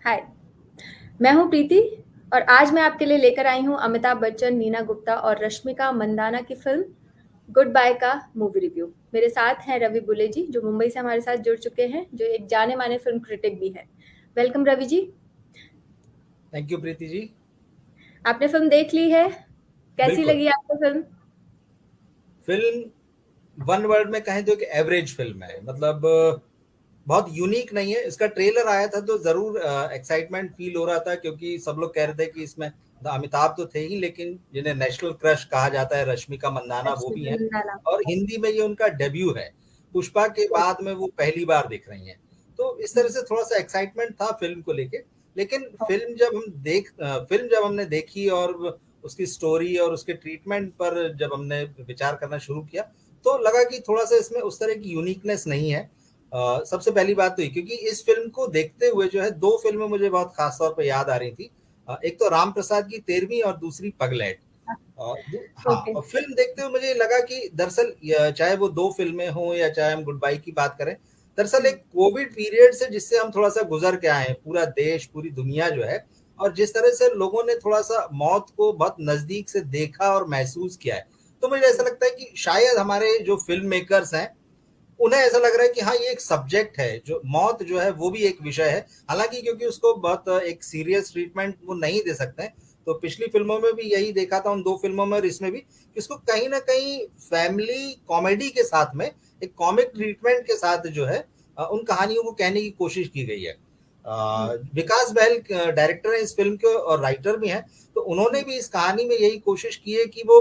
हाय, मैं हूँ प्रीति और आज मैं आपके लिए लेकर आई हूँ अमिताभ बच्चन, नीना गुप्ता और रश्मिका मंदाना की फिल्म गुड बाय का मूवी रिव्यू। मेरे साथ हैं रवि बुले जी, जो मुंबई से हमारे साथ जुड़ चुके हैं, जो एक जाने माने फिल्म क्रिटिक भी है। Welcome Ravi ji. Thank you Preeti ji. आपने फिल्म देख ली है, कैसी बिल्कुल। लगी आपको फिल्म? फिल्म वन वर्ड में कहें तो एक एवरेज फिल्म है। मतलब बहुत यूनिक नहीं है। इसका ट्रेलर आया था तो जरूर एक्साइटमेंट फील हो रहा था, क्योंकि सब लोग कह रहे थे कि इसमें अमिताभ तो थे ही, लेकिन जिन्हें नेशनल क्रश कहा जाता है, रश्मिका मंदाना, वो भी रश्मिका हैं। मंदाना। और हिंदी में ये उनका डेब्यू है। पुष्पा के बाद में वो पहली बार दिख रही हैं। तो इस तरह से थोड़ा सा एक्साइटमेंट था फिल्म को लेके। लेकिन फिल्म जब हमने देखी और उसकी स्टोरी और उसके ट्रीटमेंट पर जब हमने विचार करना शुरू किया, तो लगा कि थोड़ा सा इसमें उस तरह की यूनिकनेस नहीं है। सबसे पहली बात तो ये, क्योंकि इस फिल्म को देखते हुए जो है, दो फिल्में मुझे बहुत खास तौर पे याद आ रही थी। एक तो राम प्रसाद की 13वीं और दूसरी पगलैट। हाँ, ओके। और फिल्म देखते हुए मुझे लगा कि दरअसल चाहे वो दो फिल्में हों या चाहे हम गुड बाई की बात करें, दरअसल एक कोविड पीरियड से जिससे हम थोड़ा सा गुजर के आए हैं, पूरा देश पूरी दुनिया जो है, और जिस तरह से लोगों ने थोड़ा सा मौत को बहुत नजदीक से देखा और महसूस किया है, तो मुझे ऐसा लगता है कि शायद हमारे जो फिल्म मेकर्स हैं, उन्हें ऐसा लग रहा है कि हाँ, ये एक सब्जेक्ट है, जो मौत जो है वो भी एक विषय है। हालांकि क्योंकि उसको बहुत एक सीरियस ट्रीटमेंट वो नहीं दे सकते हैं, तो पिछली फिल्मों में भी यही देखा था, उन दो फिल्मों में और इसमें भी, कि इसको कहीं ना कहीं फैमिली कॉमेडी के साथ में, एक कॉमिक ट्रीटमेंट के साथ जो है, उन कहानियों को कहने की कोशिश की गई है। विकास बहल डायरेक्टर हैं इस फिल्म के और राइटर भी हैं। तो उन्होंने भी इस कहानी में यही कोशिश की है कि वो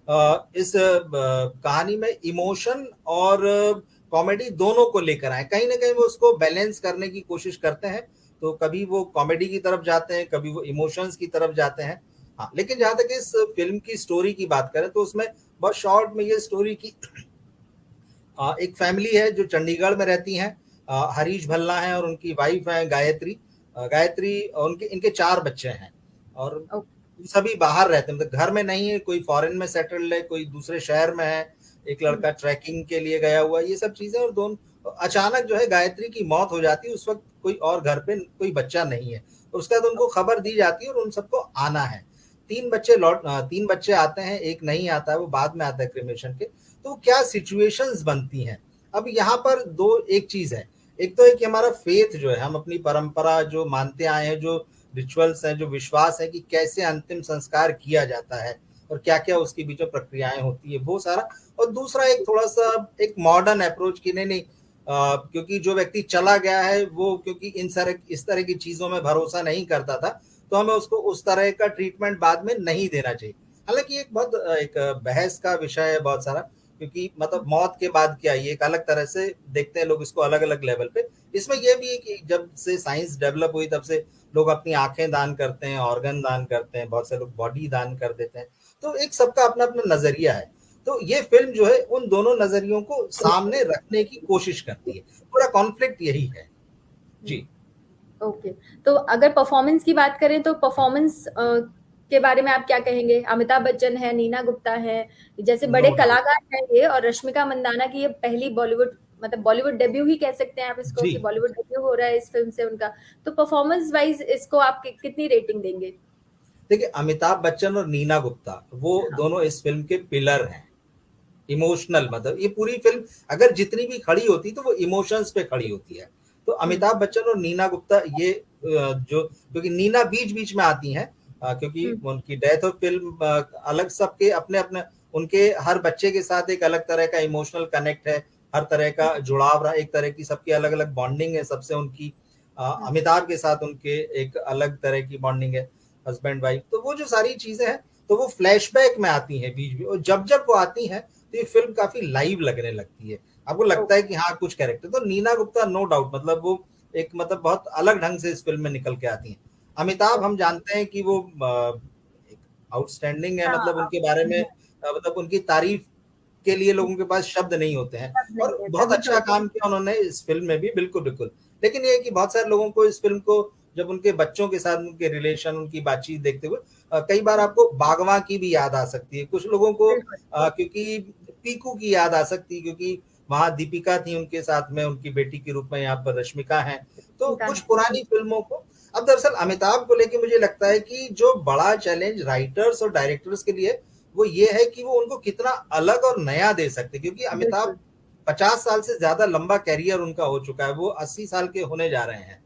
इस कहानी में इमोशन और कॉमेडी दोनों को लेकर आए। कहीं ना कहीं वो उसको बैलेंस करने की कोशिश करते हैं। तो कभी वो कॉमेडी की तरफ जाते हैं, कभी वो इमोशंस की तरफ जाते हैं। हाँ, लेकिन जहां तक इस फिल्म की स्टोरी की बात करें, तो उसमें बहुत शॉर्ट में ये स्टोरी की, एक फैमिली है जो चंडीगढ़ में रहती हैं। हरीश भल्ला हैं और उनकी वाइफ है गायत्री। गायत्री और उनके इनके चार बच्चे हैं। और सभी बाहर रहते हैं, मतलब घर में नहीं है, कोई फॉरेन में सेटल्ड है, कोई दूसरे शहर में है, एक लड़का ट्रैकिंग के लिए गया हुआ है, ये सब चीजें। और दोनों अचानक जो है गायत्री की मौत हो जाती है। उस वक्त कोई और घर पे कोई बच्चा नहीं है, और उसके बाद उनको खबर दी जाती है और उन सबको आना है। तीन बच्चे आते हैं, एक नहीं आता है, वो बाद में आता है क्रिमेशन के। तो क्या सिचुएशंस बनती हैं। अब यहाँ पर दो एक चीज है। एक तो है कि हमारा फेथ जो है, हम अपनी परंपरा जो मानते आए हैं, जो रिचुअल्स हैं, जो विश्वास है कि कैसे अंतिम संस्कार किया जाता है और क्या क्या उसके बीच में प्रक्रियाएं होती है, वो सारा। और दूसरा एक थोड़ा सा एक मॉडर्न अप्रोच की, नहीं नहीं, क्योंकि जो व्यक्ति चला गया है वो, क्योंकि इस तरह की चीजों में भरोसा नहीं करता था, तो हमें उसको उस तरह का ट्रीटमेंट बाद में नहीं देना चाहिए। हालांकि एक बहुत एक बहस का विषय है बहुत सारा, क्योंकि मतलब मौत के बाद क्या, ये एक अलग तरह से देखते हैं लोग इसको, अलग अलग लेवल पे। इसमें यह भी है कि जब से साइंस डेवलप हुई, तब से लोग अपनी आंखें दान करते हैं, ऑर्गन दान करते हैं, बहुत से लोग बॉडी दान कर देते हैं। तो एक सबका अपना अपना नजरिया है। तो ये फिल्म जो है उन दोनों नजरियों को सामने रखने की कोशिश करती है। पूरा कॉन्फ्लिक्ट यही है। जी। ओके। तो अगर परफॉर्मेंस की बात करें तो परफॉर्मेंस के बारे में आप क्या कहेंगे? अमिताभ बच्चन है, नीना गुप्ता है, जैसे बड़े नो डाउट। कलाकार हैं ये, और रश्मिका मंदाना की ये पहली बॉलीवुड, मतलब बॉलीवुड डेब्यू ही कह सकते हैं आप इसको, जी, कि बॉलीवुड डेब्यू हो रहा है इस फिल्म से उनका। तो परफॉर्मेंस वाइज इसको आप कितनी रेटिंग देंगे? देखिए, अमिताभ बच्चन और नीना गुप्ता वो हाँ। दोनों इस फिल्म के पिलर हैं। इमोशनल, मतलब ये पूरी फिल्म अगर जितनी भी खड़ी होती तो वो इमोशंस पे खड़ी होती है। तो हम्म। अमिताभ बच्चन और नीना गुप्ता ये जो, क्योंकि नीना बीच बीच में आती हैं, क्योंकि हम्म। उनकी डेथ और फिल्म अलग, सबके अपने अपने, उनके हर बच्चे के साथ एक अलग तरह का इमोशनल कनेक्ट है, हर तरह का जुड़ाव रहा, एक तरह की सबकी अलग अलग बॉन्डिंग है सबसे उनकी। हम्म। अमिताभ के साथ उनके एक अलग तरह की बॉन्डिंग है, हस्बैंड वाइफ। तो वो जो सारी चीजें हैं, तो वो फ्लैशबैक में आती हैं बीच में, और जब जब वो आती हैं तो ये फिल्म काफी लाइव लगने लगती है। आपको लगता है कि हाँ, कुछ कैरेक्टर तो नीना गुप्ता नो डाउट, मतलब वो एक, मतलब बहुत अलग ढंग से इस फिल्म में निकल के आती हैं। अमिताभ हम जानते हैं कि वो एक आउटस्टैंडिंग है, मतलब हाँ। उनके बारे में मतलब उनकी तारीफ के लिए लोगों के पास शब्द नहीं होते हैं। सब नहीं और है, बहुत तभी तो। अच्छा काम किया उन्होंने इस फिल्म में भी, बिल्कुल बिल्कुल। लेकिन ये है कि बहुत सारे लोगों को इस फिल्म को, जब उनके बच्चों के साथ उनके रिलेशन, उनकी बातचीत देखते हुए, कई बार आपको बागवां की भी याद आ सकती है कुछ लोगों को, बिल्कुल। क्योंकि पीकू की याद आ सकती है, क्योंकि वहां दीपिका थी उनके साथ में, उनकी बेटी के रूप में यहाँ पर रश्मिका है। तो ठीक कुछ है। पुरानी फिल्मों को, अब दरअसल अमिताभ को लेके मुझे लगता है कि जो बड़ा चैलेंज राइटर्स और डायरेक्टर्स के लिए वो ये है कि वो उनको कितना अलग और नया दे सकते, क्योंकि अमिताभ बिल्कुल। 50 साल से ज्यादा लंबा कैरियर उनका हो चुका है, वो 80 साल के होने जा रहे हैं।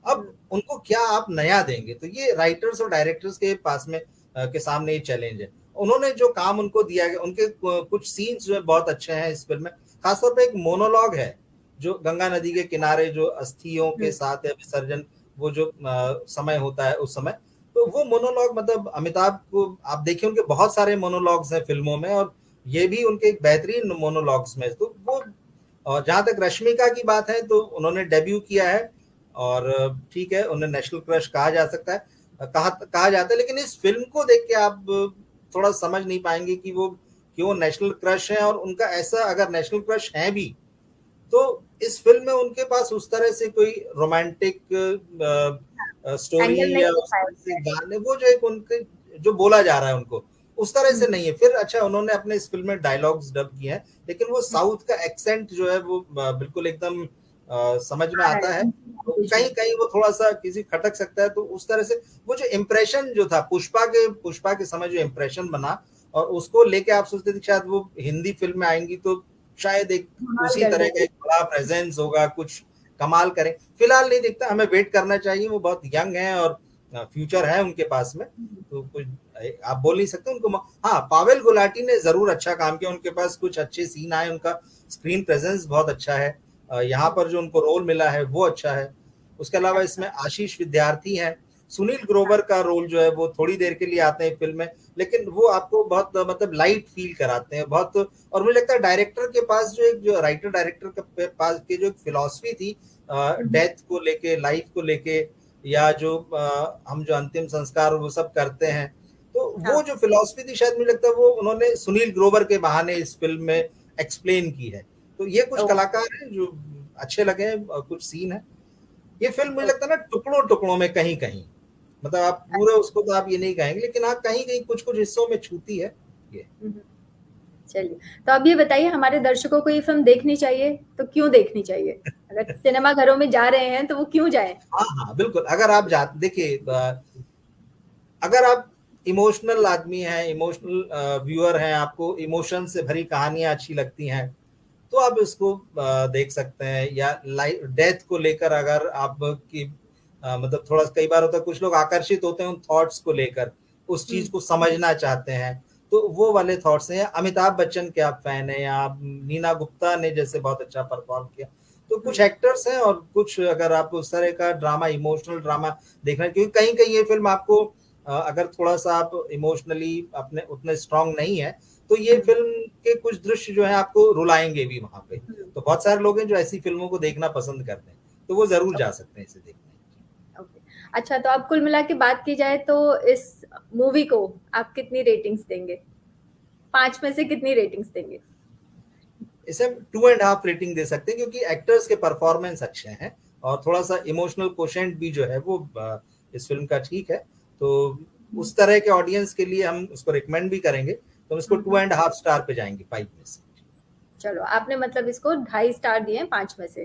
अब हुँ, उनको क्या आप नया देंगे, तो ये राइटर्स और डायरेक्टर्स के पास में के सामने ये चैलेंज है। उन्होंने जो काम उनको दिया गया, उनके कुछ सीन्स जो है बहुत अच्छे हैं इस फिल्म में। खासतौर पे एक मोनोलॉग है जो गंगा नदी के किनारे जो अस्थियों के हुँ, साथ या विसर्जन, वो जो समय होता है उस समय, तो वो मोनोलॉग मतलब अमिताभ को आप देखिए, उनके बहुत सारे मोनोलॉग्स हैं फिल्मों में, और ये भी उनके एक बेहतरीन मोनोलॉग्स में। तो वो, और जहां तक रश्मिका की बात है तो उन्होंने डेब्यू किया है, और ठीक है, उन्हें नेशनल क्रश कहा जा सकता है, कहा जाता है, लेकिन इस फिल्म को देख के आप थोड़ा समझ नहीं पाएंगे कि वो क्यों नेशनल क्रश है। और उनका ऐसा अगर नेशनल क्रश है भी, तो इस फिल्म में उनके पास उस तरह से कोई रोमांटिक एंगल स्टोरी नहीं या उस दिखाया तरह से गया है। गाने, वो जो एक उनके जो बोला जा रहा है उनको उस तरह से हुँ, नहीं है। फिर अच्छा, उन्होंने अपने इस फिल्म में डायलॉग्स डब किए हैं, लेकिन वो हुँ, साउथ का एक्सेंट जो है वो बिल्कुल एकदम समझ में आ रहा आता है है। उनकी तो लैंग्वेज कहीं में। कहीं वो थोड़ा सा किसी खटक सकता है, तो उस तरह से वो जो इम्प्रेशन जो था पुष्पा के समय जो इम्प्रेशन बना, और उसको लेके आप सोचते थे कि शायद वो हिंदी फिल्म में आएंगी तो शायद एक धमाल उसी कर तरह का देंगे। एक बड़ा प्रेजेंस होगा, कुछ कमाल करें। फिलहाल नहीं दिखता, हमें वेट करना चाहिए, वो बहुत यंग है और फ्यूचर है उनके पास में, हुँ, तो कुछ आप बोल नहीं सकते उनको। हाँ, पावेल गुलाटी ने जरूर अच्छा काम किया, उनके पास कुछ अच्छे सीन आए, उनका स्क्रीन प्रेजेंस बहुत अच्छा है, यहाँ हुँ, पर जो उनको रोल मिला है वो अच्छा है। उसके अलावा अच्छा, इसमें आशीष विद्यार्थी हैं, सुनील हाँ, ग्रोवर का रोल जो है वो थोड़ी देर के लिए आते हैं फिल्म में, लेकिन वो आपको बहुत मतलब लाइट फील कराते हैं बहुत। और मुझे लगता है डायरेक्टर के पास जो एक जो राइटर डायरेक्टर के पास की जो एक फिलॉसफी थी हुँ, डेथ को लेके, लाइफ को लेके, या जो हम जो अंतिम संस्कार वो सब करते हैं, तो हाँ, वो जो फिलॉसफी थी, शायद मुझे लगता है वो उन्होंने सुनील ग्रोवर के बहाने इस फिल्म में एक्सप्लेन की है। तो ये कुछ ओह! कलाकार हैं जो अच्छे लगे हैं, कुछ सीन है। ये फिल्म मुझे ओह! लगता है ना टुकड़ों टुकड़ों में कहीं कहीं, मतलब आप पूरे अच्छा, उसको तो आप ये नहीं कहेंगे, लेकिन हाँ कहीं कहीं कुछ कुछ हिस्सों में छूती है ये। हुँ, हुँ, चलिए। तो अब ये बताइए हमारे दर्शकों को ये फ़िल्म देखनी चाहिए, तो क्यों देखनी चाहिए? अगर सिनेमा घरों में जा रहे हैं, तो वो क्यों जाएँ? हाँ हाँ बिल्कुल, अगर आप जा देखिए, अगर आप इमोशनल आदमी हैं, इमोशनल व्यूअर हैं, आपको इमोशन से भरी कहानियां अच्छी लगती हैं, तो आप इसको देख सकते हैं। या लाइफ डेथ को लेकर अगर आपकी मतलब थोड़ा कई बार होता है, कुछ लोग आकर्षित होते हैं उन थॉट्स को लेकर, उस हुँ, चीज को समझना चाहते हैं, तो वो वाले थॉट्स हैं। अमिताभ बच्चन के आप फैन हैं, या आप नीना गुप्ता ने जैसे बहुत अच्छा परफॉर्म किया, तो कुछ हुँ, एक्टर्स हैं, और कुछ अगर आप उस तरह का ड्रामा, इमोशनल ड्रामा देखना, क्योंकि कहीं कहीं ये फिल्म आपको अगर थोड़ा सा आप इमोशनली अपने उतने स्ट्रांग नहीं है, तो ये हुँ, फिल्म के कुछ दृश्य जो है आपको रुलाएंगे भी वहां पे। हुँ, तो बहुत सारे लोग हैं जो ऐसी फिल्मों को देखना पसंद करते हैं, तो वो जरूर जा सकते हैं इसे देखने। ओके। अच्छा, तो अब कुल मिला के बात की जाए तो इस मूवी को आप कितनी रेटिंग्स देंगे? 5 में से कितनी रेटिंग्स देंगे? इसे हम 2.5 रेटिंग दे सकते हैं, क्योंकि एक्टर्स के परफॉर्मेंस अच्छे हैं, और थोड़ा सा इमोशनल कोशेंट भी जो है वो इस फिल्म का ठीक है। तो हुँ, उस तरह के ऑडियंस के लिए हम उसको रिकमेंड भी करेंगे, तो हम इसको हुँ, टू हुँ। एंड हाफ स्टार पे जाएंगे 5 में से। चलो, आपने मतलब इसको ढाई स्टार दिए हैं 5 में से।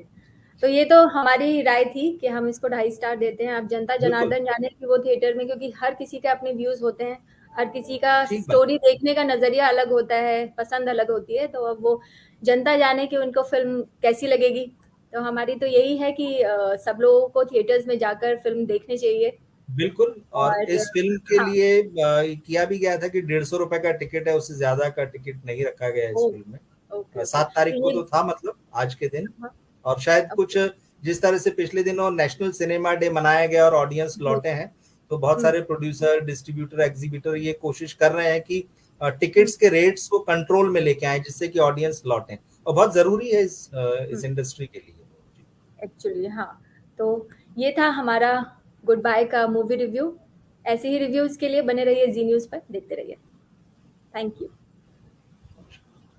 तो ये तो हमारी राय थी कि हम इसको ढाई स्टार देते हैं। अब जनता बिल्कुल, जनार्दन जाने कि वो थिएटर में, क्योंकि हर किसी के अपने व्यूज़ होते हैं, हर किसी का ठीक बात। स्टोरी देखने का नज़रिया अलग होता है, पसंद अलग होती है, तो अब वो जनता जाने कि उनको फ़िल्म कैसी लगेगी। तो हमारी तो यही है कि सब लोगों को थिएटर्स में जाकर फ़िल्म देखनी चाहिए। बिल्कुल, और और इस फ़िल्म के हाँ, लिए किया भी गया था कि ₹150 का टिकट है, उससे ज़्यादा का टिकट नहीं रखा गया है इस ओह! फ़िल्म में। Okay, okay. 7 तारीख तो को ये तो था, मतलब आज के दिन। हाँ, और शायद कुछ ओके। जिस तरह से पिछले दिनों नेशनल सिनेमा डे मनाया गया और ऑडियंस हुँ, लौटे हैं, तो बहुत हुँ, सारे प्रोड्यूसर, डिस्ट्रीब्यूटर, एग्ज़िबिटर ये कोशिश कर रहे हैं कि हुँ, टिकट्स के रेट्स को कंट्रोल में लेके आएँ, जिससे कि ऑडियंस लौटें, और बहुत ज़रूरी है हुँ। इस इंडस्ट्री के लिए। जी, एक्चुअली हाँ, तो ये था हमारा गुड बाय का मूवी रिव्यू। ऐसे ही रिव्यूज़ के लिए बने रहिए जी न्यूज़ पर, देखते रहिए। Thank you.